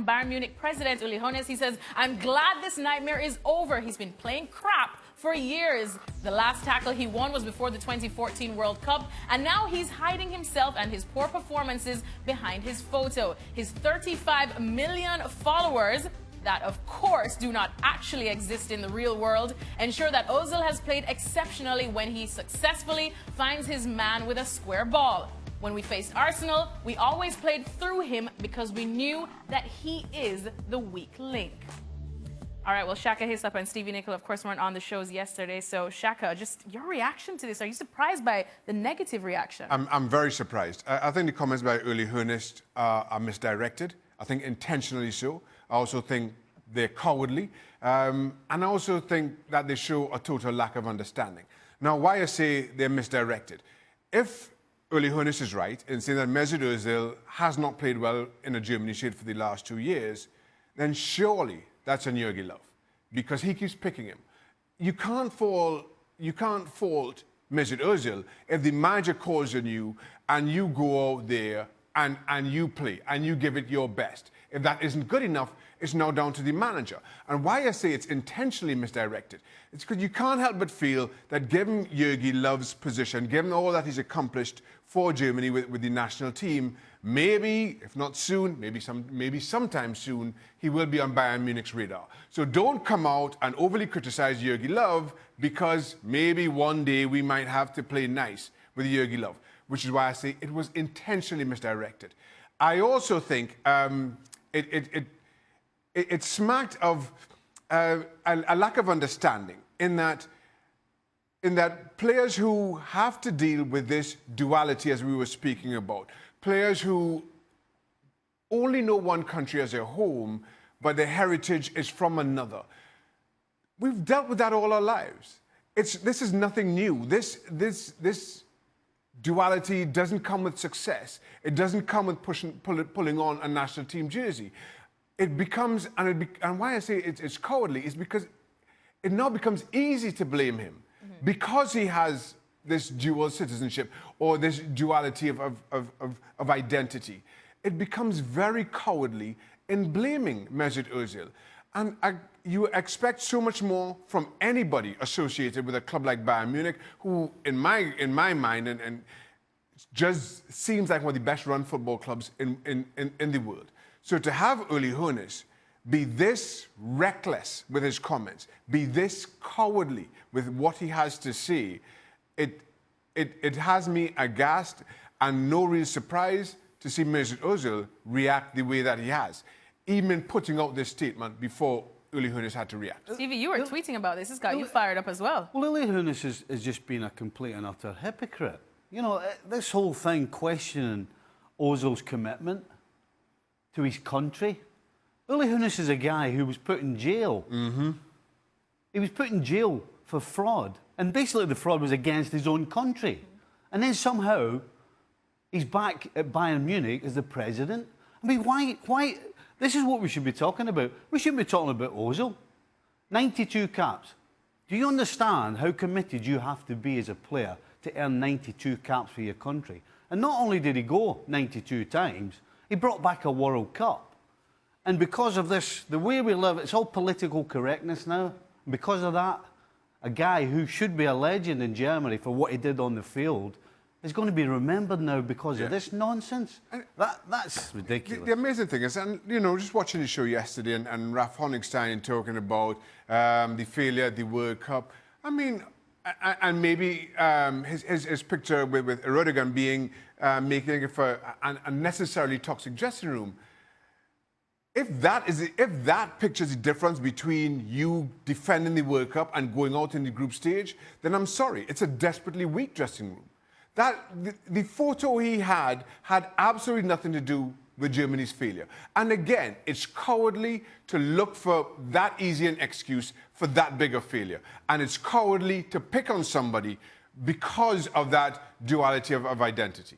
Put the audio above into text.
Bayern Munich president Uli Hoeness, he says, "I'm glad this nightmare is over. He's been playing crap for years. The last tackle he won was before the 2014 World Cup, and now he's hiding himself and his poor performances behind his photo. His 35 million followers, that of course do not actually exist in the real world, ensure that Ozil has played exceptionally when he successfully finds his man with a square ball. When we faced Arsenal, we always played through him because we knew that he is the weak link." All right, well, Shaka Hislop and Stevie Nicol, of course, weren't on the shows yesterday. So, Shaka, just your reaction to this. Are you surprised by the negative reaction? I'm very surprised. I think the comments by Uli Hoeness are misdirected. I think intentionally so. I also think they're cowardly. And I also think that they show a total lack of understanding. Now, why I say they're misdirected? If Uli Hoeness is right in saying that Mesut Ozil has not played well in a Germany shirt for the last 2 years, then surely that's on Jurgen Love, because he keeps picking him. You can't fault Mesut Ozil if the manager calls on you and you go out there and you play and you give it your best. If that isn't good enough, it's now down to the manager. And why I say it's intentionally misdirected, it's because you can't help but feel that given Jurgen Love's position, given all that he's accomplished for Germany with the national team, maybe, if not soon, maybe sometime soon, he will be on Bayern Munich's radar. So don't come out and overly criticize Jurgen Love because maybe one day we might have to play nice with Jurgen Love, which is why I say it was intentionally misdirected. I also think it smacked of a lack of understanding in that players who have to deal with this duality, as we were speaking about, players who only know one country as their home, but their heritage is from another. We've dealt with that all our lives. This is nothing new. This duality doesn't come with success. It doesn't come with pulling on a national team jersey. It becomes, and why I say it's cowardly is because it now becomes easy to blame him because he has this dual citizenship or this duality of identity. It becomes very cowardly in blaming Mesut Ozil. And you expect so much more from anybody associated with a club like Bayern Munich, who, in my mind, and just seems like one of the best-run football clubs in the world. So to have Uli Hoeness be this reckless with his comments, be this cowardly with what he has to say, it has me aghast and no real surprise to see Mesut Ozil react the way that he has, even in putting out this statement before Uli Hoeness had to react. Stevie, you were tweeting about this. This got you fired up as well. Well, Uli Hoeness has just been a complete and utter hypocrite. You know, this whole thing questioning Ozil's commitment to his country. Uli Hoeness is a guy who was put in jail. He was put in jail for fraud. And basically the fraud was against his own country. And then somehow he's back at Bayern Munich as the president. I mean, why? This is what we should be talking about. We shouldn't be talking about Ozil. 92 caps. Do you understand how committed you have to be as a player to earn 92 caps for your country? And not only did he go 92 times, he brought back a World Cup. And because of this, the way we live, it's all political correctness now. And because of that, a guy who should be a legend in Germany for what he did on the field is going to be remembered now because of this nonsense. That's ridiculous. The amazing thing is, and you know, just watching the show yesterday and Ralf Honigstein talking about the failure at the World Cup. I mean, and maybe his picture with Erdogan being making it for an unnecessarily toxic dressing room. If that pictures the difference between you defending the World Cup and going out in the group stage, then I'm sorry, it's a desperately weak dressing room. The photo he had absolutely nothing to do with Germany's failure. And again, it's cowardly to look for that easy an excuse for that big a failure. And it's cowardly to pick on somebody because of that duality of identity.